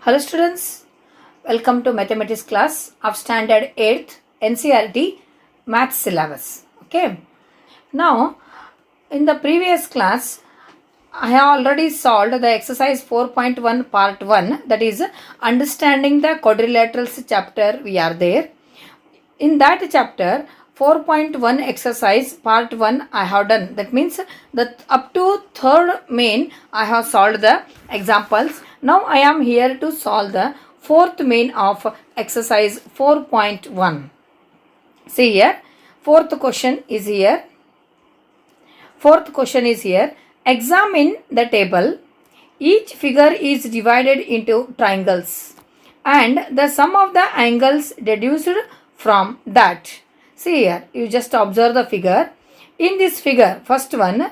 Hello students, welcome to mathematics class of standard 8th NCERT maths syllabus. Okay, now in the previous class I have already solved the exercise 4.1 part 1, that is understanding the quadrilaterals chapter. We are there. In that chapter 4.1 exercise part 1 I have done. That means that up to third main I have solved the examples. Now I am here to solve the fourth main of exercise 4.1. See here, fourth question is here. Fourth question is here. Examine the table. Each figure is divided into triangles and the sum of the angles deduced from that. See here, you just observe the figure. In this figure, first one,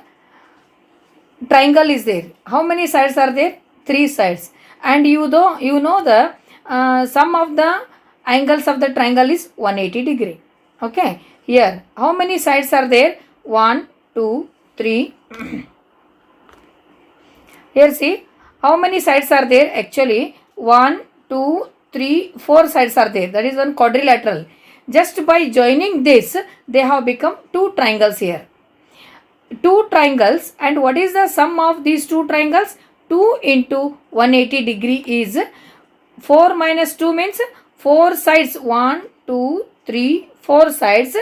triangle is there. How many sides are there? 3 sides. And you know the sum of the angles of the triangle is 180 degree. Okay. Here, how many sides are there? 1, 2, 3. Here see, how many sides are there? Actually, 1, 2, 3, 4 sides are there. That is one quadrilateral. Just by joining this, they have become 2 triangles here. 2 triangles, and what is the sum of these 2 triangles? 2 into 180 degree is 4 minus 2 means 4 sides. 1, 2, 3, 4 sides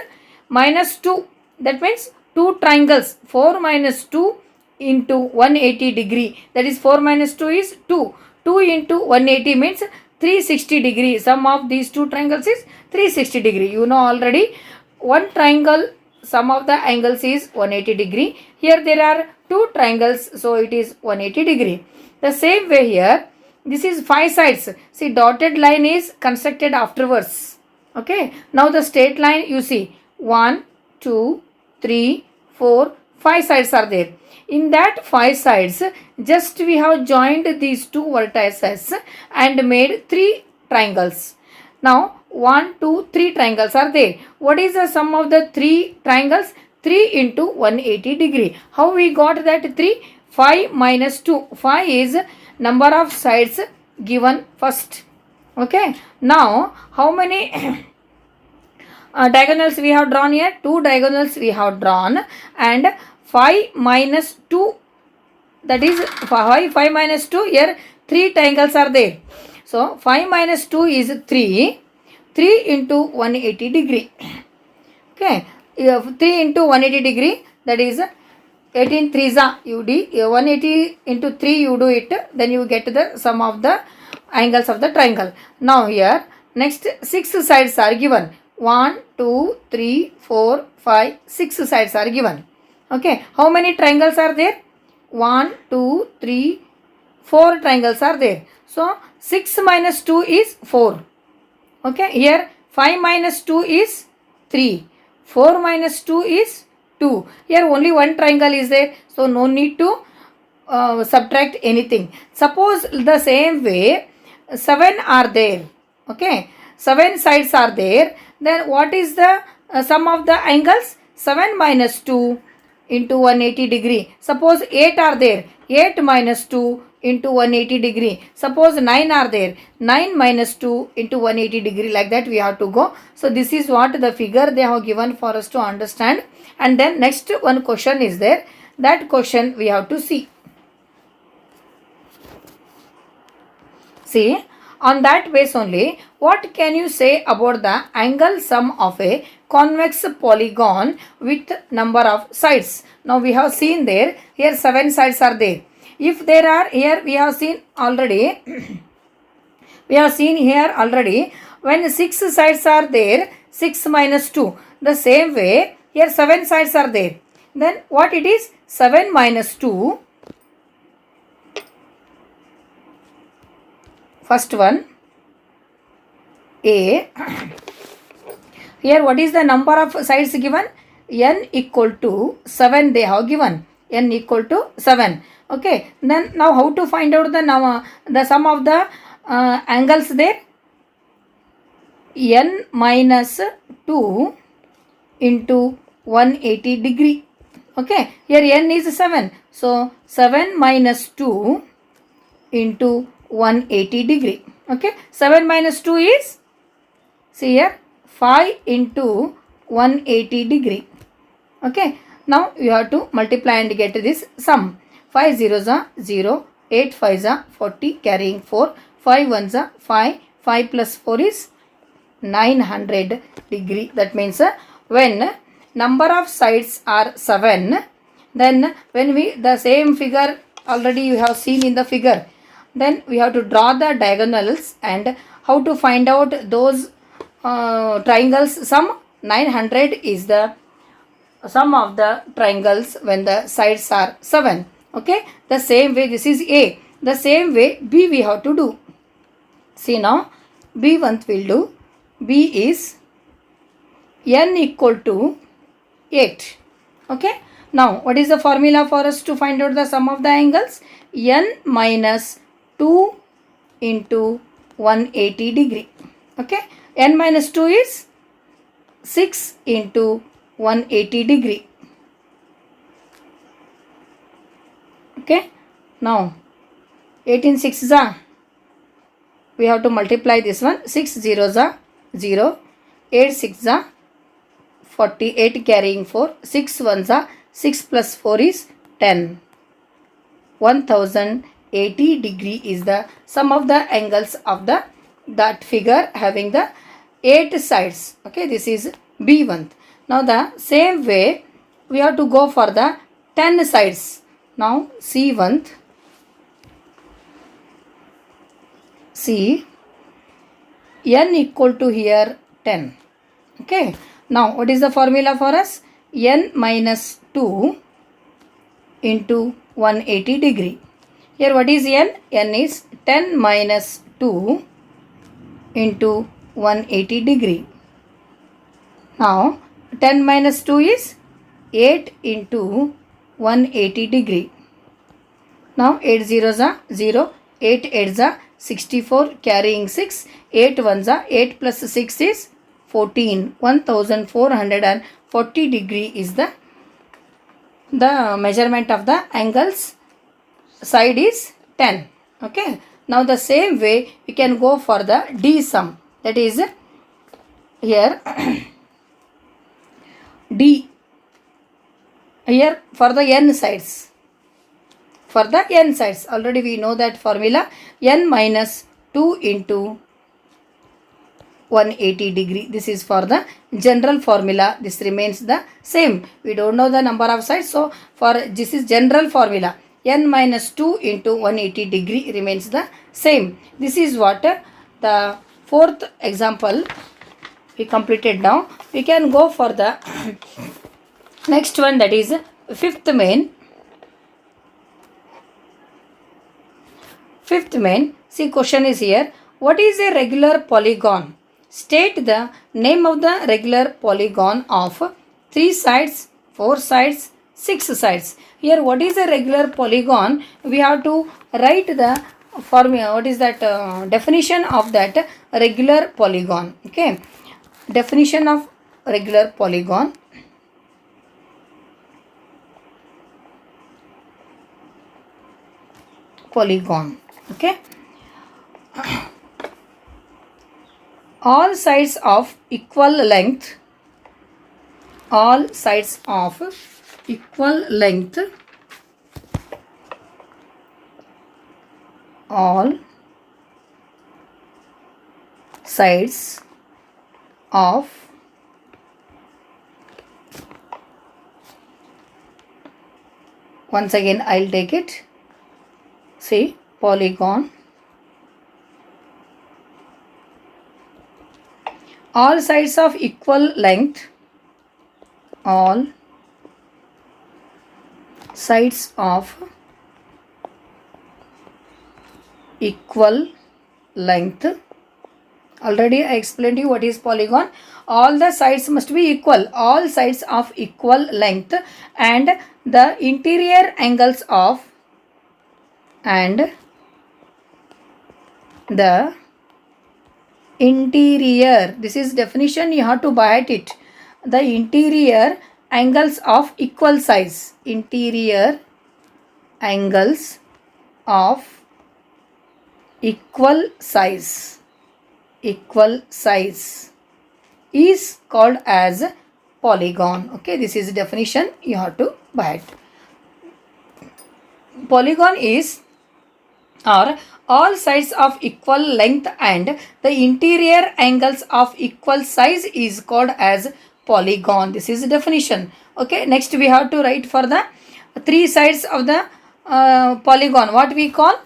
minus 2. That means 2 triangles. 4 minus 2 into 180 degree. That is 4 minus 2 is 2. 2 into 180 means 360 degree. Sum of these 2 triangles is 360 degree. You know already one triangle sum of the angles is 180 degree. Here there are 2 triangles, so it is 180 degree. The same way here, this is 5 sides. See, dotted line is constructed afterwards. Okay. Now the straight line you see 1, 2, 3, 4, 5 sides are there. In that 5 sides, just we have joined these 2 vertices and made 3 triangles. Now 1, 2, 3 triangles are there. What is the sum of the 3 triangles? 3 into 180 degree. How we got that 3? 5 minus 2. 5 is number of sides given first. Okay. Now how many diagonals we have drawn here? 2 diagonals we have drawn, and 5 minus 2, that is 5 minus 2, here 3 triangles are there. So 5 minus 2 is 3. 3 into 180 degree. Okay. 3 into 180 degree, that is 18 3s you do 180 into 3 you do it, then you get the sum of the angles of the triangle. Now here next 6 sides are given. 1, 2, 3, 4, 5, 6 sides are given. Okay. How many triangles are there? 1, 2, 3, 4 triangles are there. So 6 minus 2 is 4. Okay. Here 5 minus 2 is 3. 4 minus 2 is 2. Here only one triangle is there. So no need to subtract anything. Suppose the same way 7 are there. Okay. 7 sides are there. Then what is the sum of the angles? 7 minus 2 into 180 degree. Suppose 8 are there. 8 minus 2 into 180 degree. Suppose 9 are there. 9 minus 2 into 180 degree. Like that we have to go. So this is what the figure they have given for us to understand. And then next one question is there. That question we have to see. See, on that base only, what can you say about the angle sum of a convex polygon with number of sides? Now we have seen there, here 7 sides are there. If there are, here we have seen already, when 6 sides are there, 6 minus 2. The same way, here 7 sides are there. Then what it is? 7 minus 2. First one, A. Here what is the number of sides given? N equal to 7 they have given. N equal to 7. Okay. Then now how to find out the sum of the angles there? N minus 2 into 180 degree. Okay. Here N is 7. So 7 minus 2 into 180 degree. Okay, 7 minus 2 is, see here, 5 into 180 degree. Okay, now you have to multiply and get this sum. 5 zeros are 0, 8 fives are 40, carrying 4, 5 ones are 5, 5 plus 4 is 900 degree. That means when number of sides are 7, then when we the same figure already you have seen in the figure, then we have to draw the diagonals and how to find out those triangles sum. 900 is the sum of the triangles when the sides are 7. Okay, the same way this is A. The same way B we have to do. See now, B one will do. B is n equal to 8. Okay, now what is the formula for us to find out the sum of the angles? N minus 2 into 180 degree. Okay, n minus 2 is 6 into 180 degree. Okay, now 18 6s are, we have to multiply this one. 6 zeros are 0, 8 6s are 48, carrying 4, 6 ones are 6 plus 4 is 10. 1080 degree is the sum of the angles of that figure having the 8 sides. Okay, this is B1. Now the same way we have to go for the 10 sides. Now C1, C, n equal to here 10. Okay, now what is the formula for us? N minus 2 into 180 degree. Here what is n? N is 10 minus 2 into 180 degree. Now 10 minus 2 is 8 into 180 degree. Now 8 zeros are 0, 8 8s are 64, carrying 6, 8 ones are 8 plus 6 is 14. 1440 degree is the measurement of the angles. Side is 10. Okay, now the same way we can go for the D sum. That is here D, here for the n sides. For the n sides, already we know that formula, n minus 2 into 180 degree. This is for the general formula. This remains the same. We don't know the number of sides. So for this is general formula. N minus 2 into 180 degree remains the same. This is what the fourth example we completed. Now we can go for the next one, that is fifth main. Fifth main, see question is here. What is a regular polygon? State the name of the regular polygon of 3 sides, 4 sides, 6 sides. Here what is a regular polygon? We have to write the formula. What is that definition of that regular polygon? Okay, definition of regular polygon. Polygon. Okay, all sides of equal length, all sides of equal length, all sides of once again I'll take it. See, polygon, all sides of equal length, all sides of equal length. Already I explained you what is polygon. All the sides must be equal, all sides of equal length, and the interior angles of the interior, this is definition, you have to bite it. The interior angles of equal size, interior angles of equal size is called as polygon. Okay, this is the definition, you have to buy it. Polygon is are all sides of equal length and the interior angles of equal size is called as polygon. This is the definition. Okay, next we have to write for the three sides of the polygon. What we call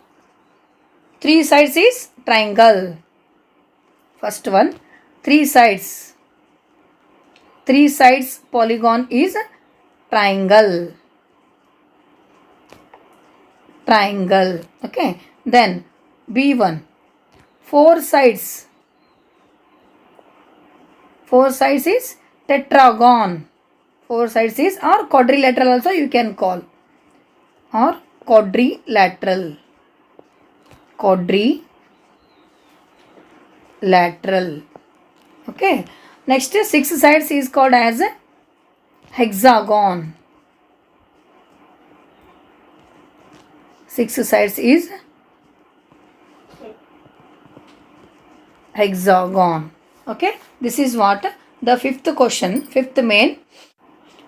three sides is triangle. First one, three sides polygon is triangle. Okay, then B1, four sides is tetragon. Four sides is or quadrilateral also you can call, or quadrilateral. Okay, next six sides is called as hexagon. Six sides is hexagon. Okay, this is what the fifth question, fifth main.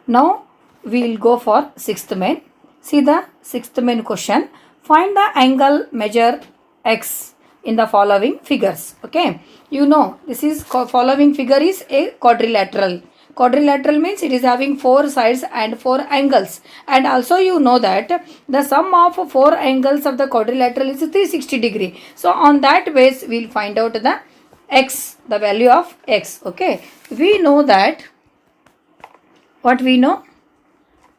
Now we will go for sixth main. See the sixth main question. Find the angle, measure x in the following figures. Okay, you know this is following figure is a quadrilateral. Quadrilateral means it is having four sides and four angles, and also you know that the sum of four angles of the quadrilateral is 360 degree. So on that base we will find out the x, the value of x. Okay, we know that, what we know?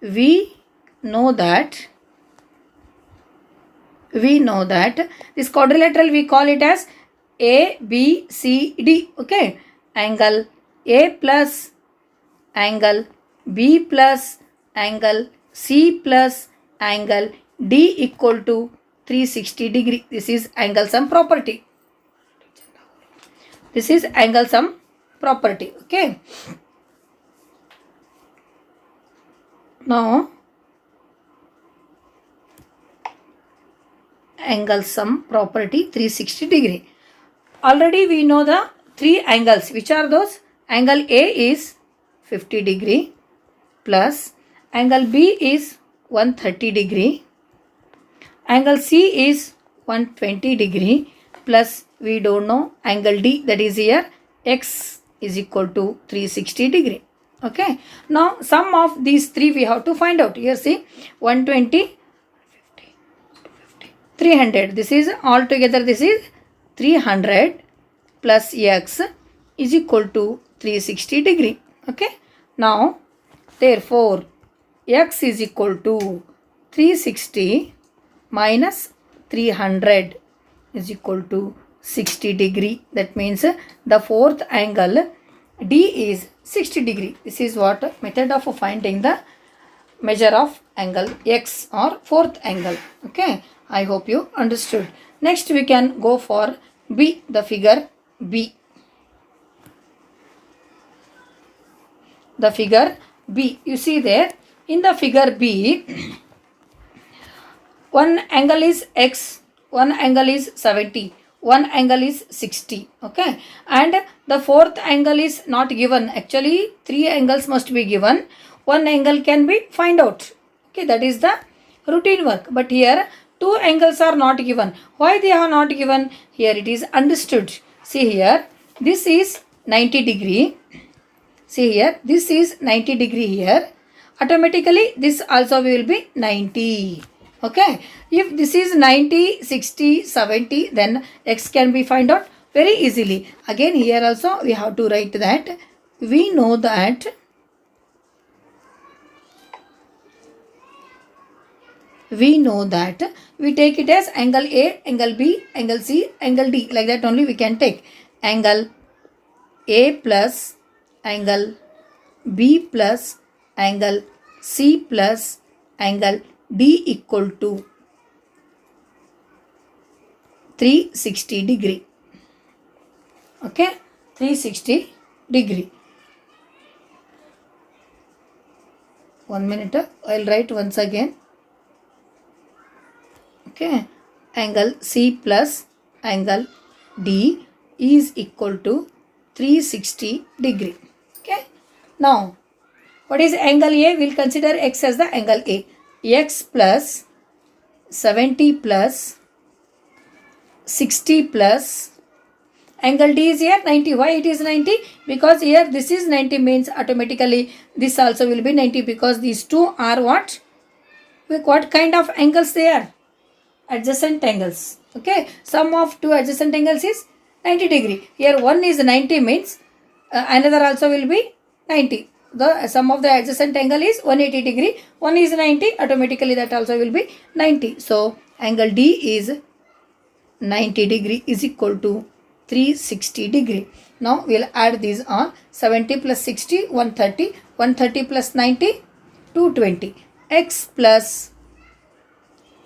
We know that this quadrilateral we call it as A, B, C, D. Okay, angle A plus angle B plus angle C plus angle D equal to 360 degree. This is angle sum property. This is angle sum property. Okay. Now angle sum property 360 degree. Already we know the three angles. Which are those? Angle A is 50 degree plus angle B is 130 degree. Angle C is 120 degree plus we don't know angle D, that is here x is equal to 360 degree. Okay. Now sum of these three we have to find out. Here see 120, 300. This is all together, this is 300 plus x is equal to 360 degree. Okay. Now therefore x is equal to 360 minus 300 is equal to 60 degree. That means the fourth angle D is 60 degree. This is what method of finding the measure of angle x or fourth angle. Okay, I hope you understood. Next we can go for B, the figure B. The figure B, you see there in the figure B, one angle is x, one angle is 70, one angle is 60. Okay, and the fourth angle is not given. Actually three angles must be given. One angle can be find out. Okay, that is the routine work. But here two angles are not given. Why they are not given? Here it is understood. See here, this is 90 degree. See here, this is 90 degree here. Automatically this also will be 90. Okay, if this is 90, 60, 70, then x can be find out very easily. Again here also we have to write that we know that we take it as angle A, angle B, angle C, angle D. Like that only we can take angle A plus angle B plus angle C plus angle D equal to 360 degree. Okay, 360 degree. 1 minute, I'll write once again. Okay, angle C plus angle D is equal to 360 degree. Okay. Now, what is angle A? We'll consider X as the angle A. X plus 70 plus 60 plus angle D is here 90. Why it is 90? Because here this is 90 means automatically this also will be 90 because these two are what? What kind of angles they are? Adjacent angles. Okay. Sum of two adjacent angles is 90 degree. Here one is 90 means another also will be 90. The sum of the adjacent angle is 180 degree. One is 90. Automatically that also will be 90. So angle D is 90 degree is equal to 360 degree. Now we'll add these on. 70 plus 60 130. 130 plus 90 220. X plus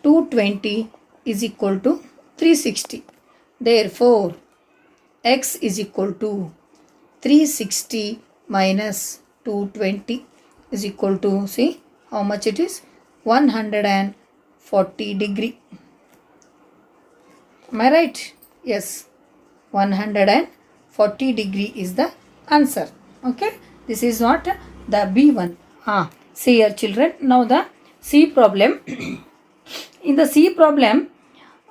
220 is equal to 360. Therefore, X is equal to 360 minus 220 is equal to, see how much it is? 140 degree. Am I right? Yes. 140 degree is the answer. Okay. This is what the B1. See here children. Now the C problem. In the C problem,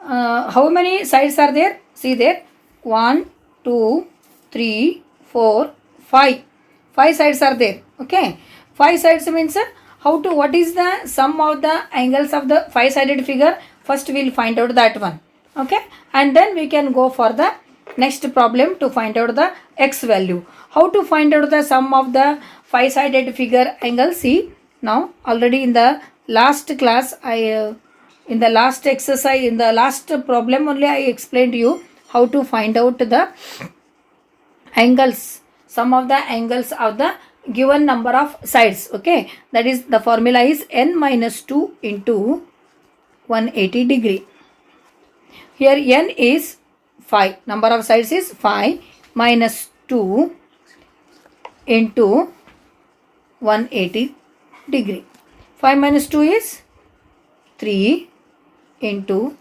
how many sides are there? See there. 1, 2, 3, 4, 5. 5 sides are there. Okay. 5 sides means what is the sum of the angles of the 5-sided figure? First we will find out that one. Okay. And then we can go for the next problem to find out the X value. How to find out the sum of the 5-sided figure angle? See, now already in the last class, in the last exercise, in the last problem only I explained to you how to find out the angles, sum of the angles of the given number of sides. Okay, that is the formula is n minus 2 into 180 degree. Here n is 5, number of sides is 5 minus 2 into 180 degree. 5 minus 2 is 3 into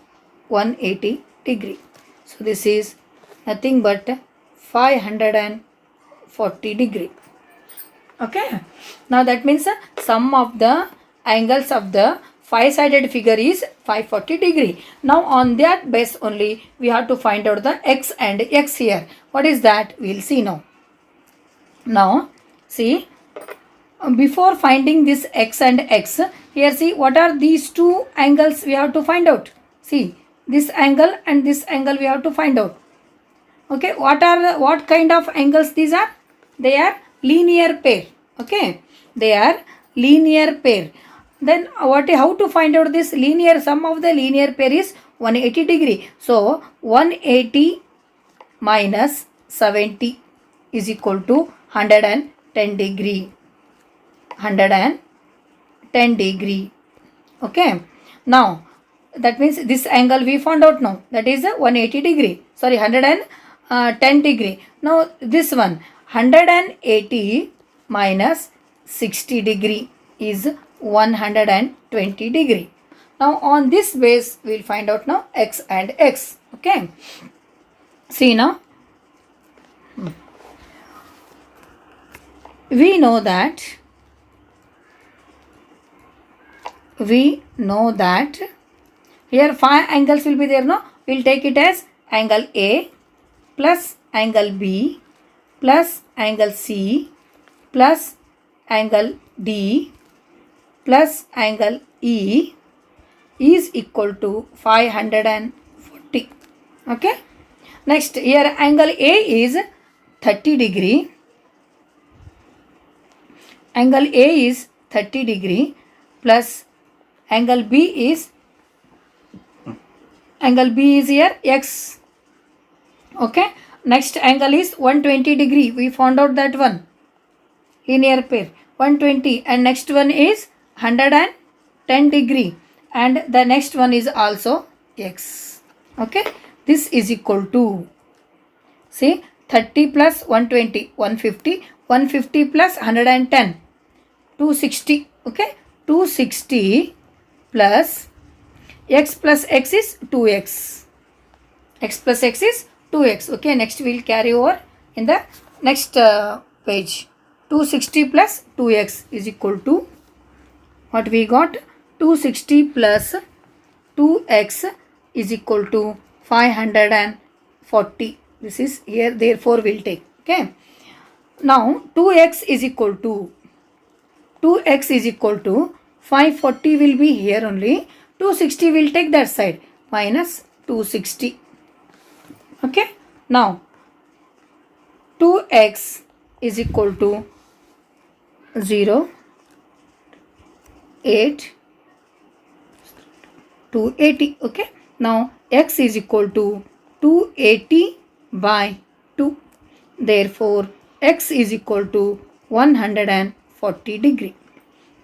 180 degree. So this is nothing but 540 degree. Okay. Now that means sum of the angles of the 5-sided figure is 540 degree. Now on that base only we have to find out the X and X here. What is that? We will see now. Now see, before finding this X and X, here see what are these two angles we have to find out. See, this angle and this angle we have to find out. Okay, what kind of angles these are? They are linear pair. Okay, they are linear pair. Then how to find out this linear sum of the linear pair is 180 degree. So 180 minus 70 is equal to 110 degree. 110 degree. Okay. Now that means this angle we found out now. That is 180 degree. Sorry, 110 degree. Now this one 180 minus 60 degree is 120 degree. Now on this base we will find out now X and X. Okay. See now. We know that here 5 angles will be there. No, we will take it as angle A plus angle B plus angle C plus angle D plus angle E is equal to 540. Okay. Next, here angle A is 30 degree. Angle A is 30 degree plus angle B is here X. Okay. Next angle is 120 degree. We found out that one. Linear pair 120, and next one is 110 degree, and the next one is also X. Okay. This is equal to, see, 30 plus 120 150, 150 plus 110 260. Okay. 260 plus X is 2X. x plus x is 2x. Okay, next we will carry over in the next page. 260 plus 2x is equal to what we got? 260 plus 2x is equal to 540. This is here, therefore we'll take. Okay, now 2x is equal to 540 will be here only. 260 will take that side, minus 260. Okay, now 2x is equal to 0, 8, 280. Okay, now x is equal to 280 by 2. Therefore, x is equal to 140 degree.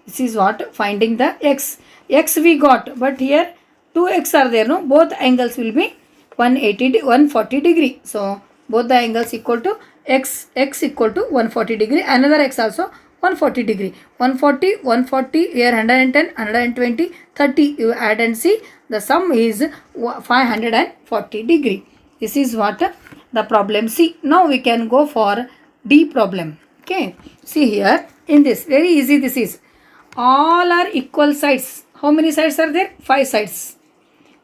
This is what finding the x. X we got, but here 2x are there, no? Both angles will be 140 degree. So, both the angles equal to x equal to 140 degree. Another x also 140 degree. 140, here 110, 120, 30. You add and see. The sum is 540 degree. This is what the problem C. Now we can go for D problem. Okay. See here, in this, very easy this is. All are equal sides. How many sides are there? 5 sides.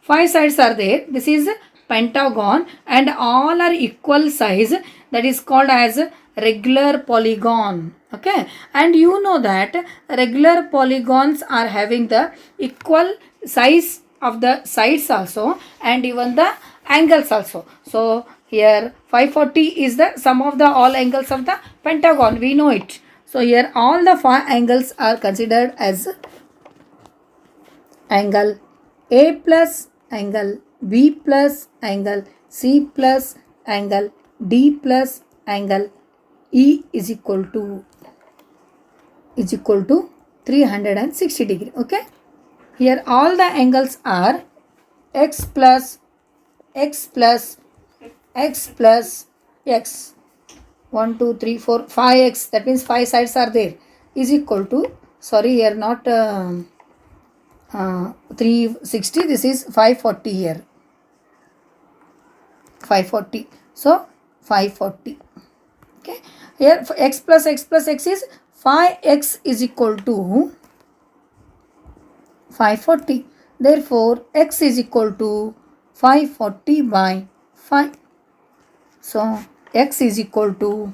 5 sides are there. This is pentagon and all are equal size. That is called as regular polygon. Okay, and you know that regular polygons are having the equal size of the sides also and even the angles also. So here 540 is the sum of the all angles of the pentagon. We know it. So here all the 5 angles are considered as angle A plus, angle B plus, angle C plus, angle D plus, angle E is equal to 360 degree. Okay, here all the angles are x plus x plus x plus x, 1 2 3 4 5x, that means 5 sides are there, is equal to, sorry here not 360, this is 540 here, 540. So 540. Okay, here x plus x plus x is 5x is equal to 540. Therefore, x is equal to 540 by 5. So, x is equal to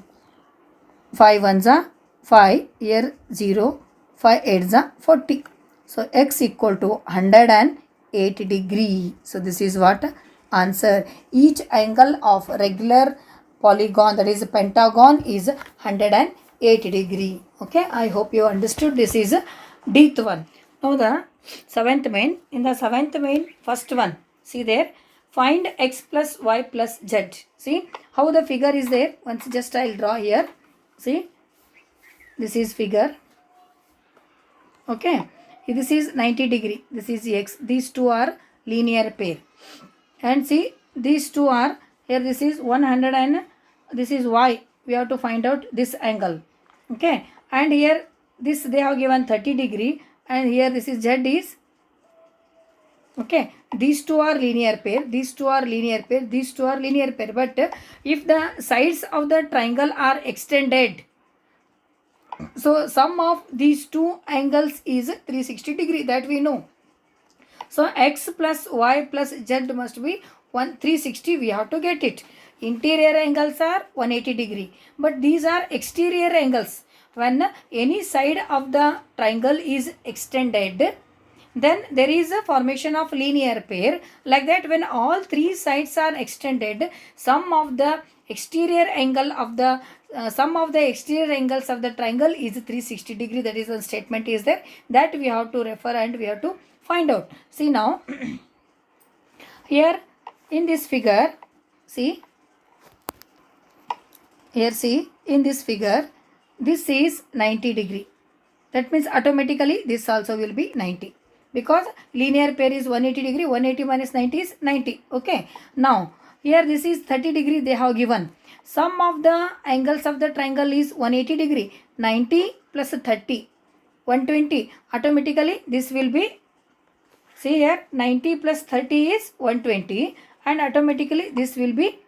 5 ones are 5, here 0, 5 8s are 40. So, x equal to 108 degree. So, this is what answer. Each angle of regular polygon, that is pentagon, is 108 degree. Okay, I hope you understood. This is Dth one. Now the 7th main. In the 7th main, first one, see there, find x plus y plus z. See how the figure is there. Once just I will draw here. See, this is figure. Okay, this is 90 degree. This is x. These two are linear pair. And see, these two are here. This is 100 and this is y. We have to find out this angle. Okay, and here this they have given 30 degree, and here this is z is, okay, these two are linear pair, these two are linear pair, these two are linear pair. But if the sides of the triangle are extended, so sum of these two angles is 360 degree, that we know. So x plus y plus z must be 360. We have to get it. Interior angles are 180 degree, but these are exterior angles. When any side of the triangle is extended, then there is a formation of linear pair. Like that, when all 3 sides are extended, sum of the exterior angle of the sum of the exterior angles of the triangle is 360 degree. That is, one statement is there that we have to refer and we have to find out. See now, here in this figure, see, here see, in this figure, this is 90 degree. That means automatically this also will be 90. Because linear pair is 180 degree, 180 minus 90 is 90. Okay. Now, here this is 30 degree they have given. Sum of the angles of the triangle is 180 degree. 90 plus 30, 120. Automatically this will be, see here, 90 plus 30 is 120. and automatically this will be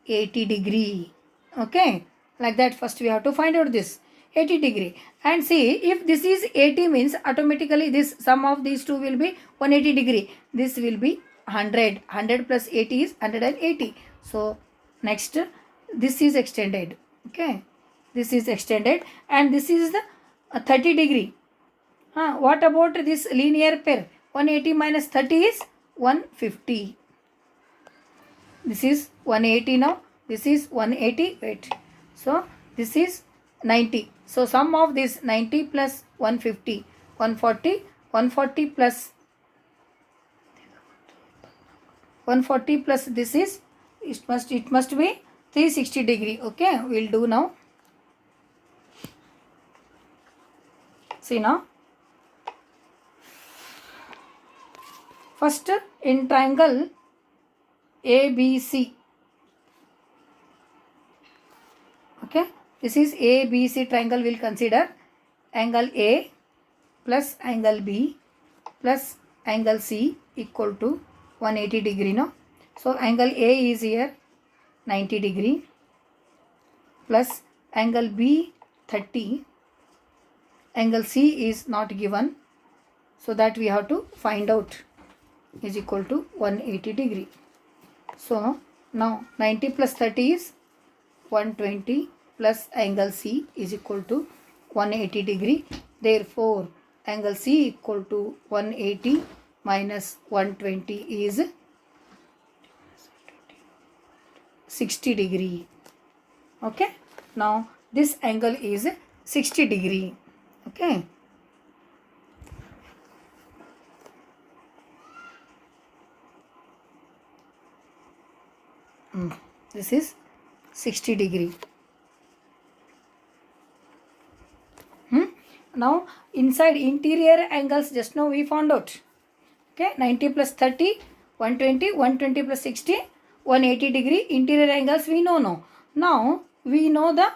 80 degree. Okay, like that first we have to find out this 80 degree, and see if this is 80 means automatically this sum of these two will be 180 degree. This will be 100 plus 80 is 180. So next this is extended. Okay, this is extended and this is the 30 degree. What about this linear pair? 180 minus 30 is 150. This is 180 now. This is 180. Wait. So this is 90. So sum of this 90 plus 150, 140, 140 plus 140 plus this is it must be 360 degree. Okay, we'll do now. See now. First in triangle ABC. Okay, this is ABC triangle. Will consider angle A plus angle B plus angle C equal to 180 degree. No, so angle A is here 90 degree plus angle B 30. Angle C is not given, so that we have to find out is equal to 180 degree. So now 90 plus 30 is 120 plus angle C is equal to 180 degree. Therefore angle C equal to 180 minus 120 is 60 degree. Okay, now this angle is 60 degree. Okay, this is 60 degree. Now inside interior angles just now we found out. Okay, 90 plus 30, 120, 120 plus 60, 180 degree. Interior angles we know now. Now we know the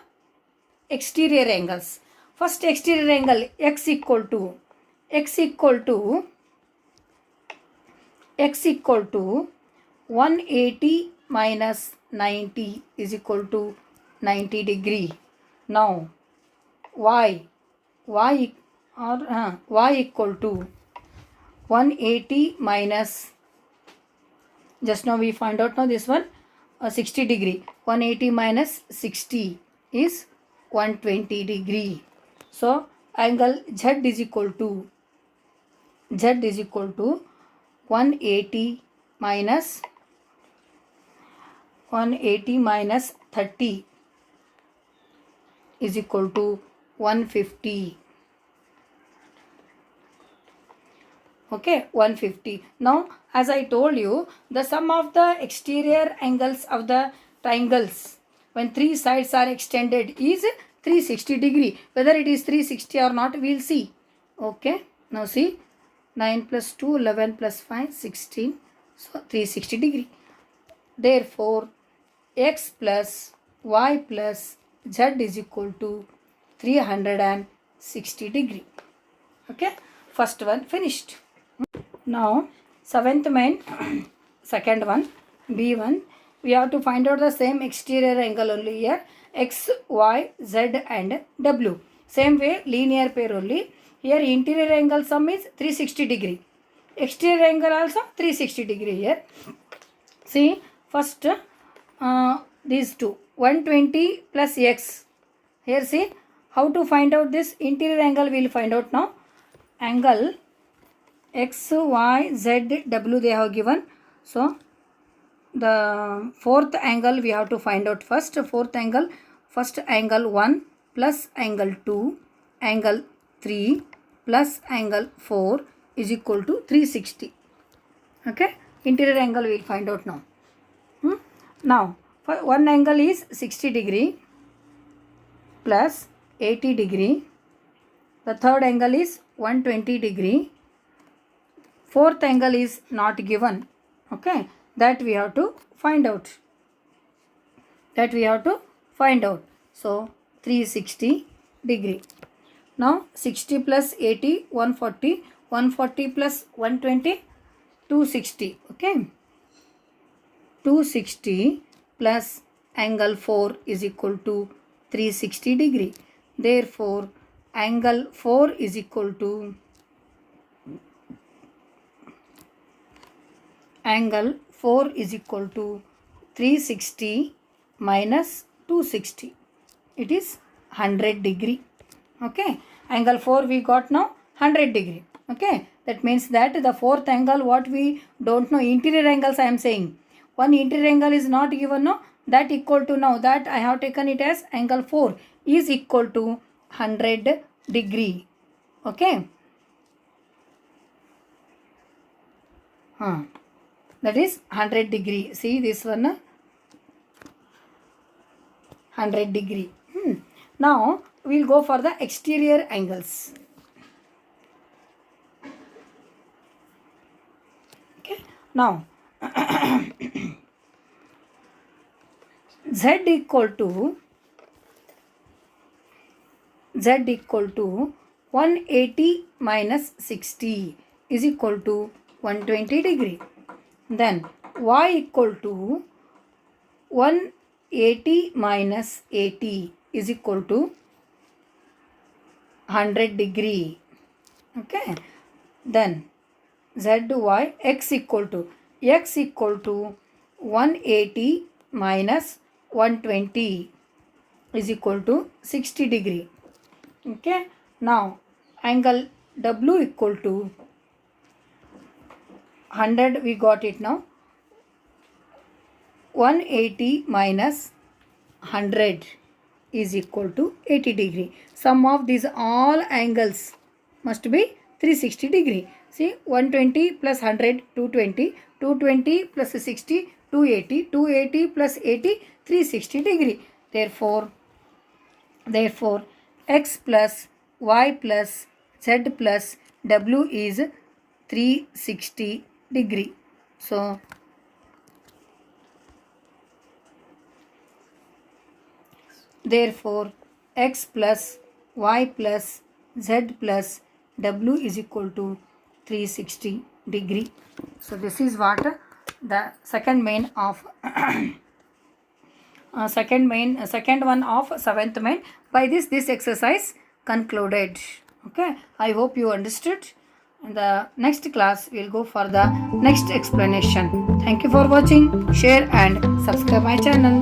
exterior angles. First exterior angle x equal to 180 minus 90 is equal to 90 degree. Now y equal to 180 minus, just now we find out now this one 60 degree. 180 minus 60 is 120 degree. So angle Z is equal to 180 minus 30 is equal to 150. Okay, 150. Now as I told you, the sum of the exterior angles of the triangles when three sides are extended is 360 degree. Whether it is 360 or not, we will see. Okay, now see, 9 plus 2, 11 plus 5, 16. So 360 degree. Therefore x plus y plus z is equal to 360 degree. Okay, first one finished. Now seventh main second one, B1, we have to find out the same exterior angle only here, x, y, z and w. Same way linear pair only. Here interior angle sum is 360 degree. Exterior angle also 360 degree here. See, first these two, 120 plus x. Here see, how to find out this interior angle we will find out now. Angle x, y, z, w they have given. So the fourth angle we have to find out first. Fourth angle, first angle 1 plus angle 2, angle 3 plus angle 4 is equal to 360. Okay, interior angle we will find out now. Now one angle is 60 degree plus 80 degree. The third angle is 120 degree. Fourth angle is not given. Okay, that we have to find out. So 360 degree. Now 60 plus 80, 140. 140 plus 120, 260. Okay. 260 plus angle 4 is equal to 360 degree. Therefore, angle 4 is equal to angle 4 is equal to 360 minus 260. It is 100 degree. Okay, angle 4 we got now 100 degree. Okay, that means that the fourth angle, what we don't know, interior angles I am saying. One interior angle is not given, no, that equal to, now that I have taken it as angle 4 is equal to 100 degree. Okay. That is 100 degree. See this one, 100 degree. Now we will go for the exterior angles. Okay. Now Z equal to 180 minus 60 is equal to 120 degree. Then Y equal to 180 minus 80 is equal to 100 degree. Okay. Then ZY X equal to 180 minus 120 is equal to 60 degree. Okay. Now angle W equal to 100, we got it now. 180 minus 100 is equal to 80 degree. Sum of these all angles must be 360 degree. See, 120 plus 100, 220, 220 plus 60, 280, 280 plus 80, 360 degree. Therefore, X plus Y plus Z plus W is 360 degree. So, therefore, X plus Y plus Z plus W is equal to 360 degree. So, this is what the second main of second one of seventh main. By this exercise concluded. Okay, I hope you understood. In the next class, we will go for the next explanation. Thank you for watching. Share and subscribe my channel.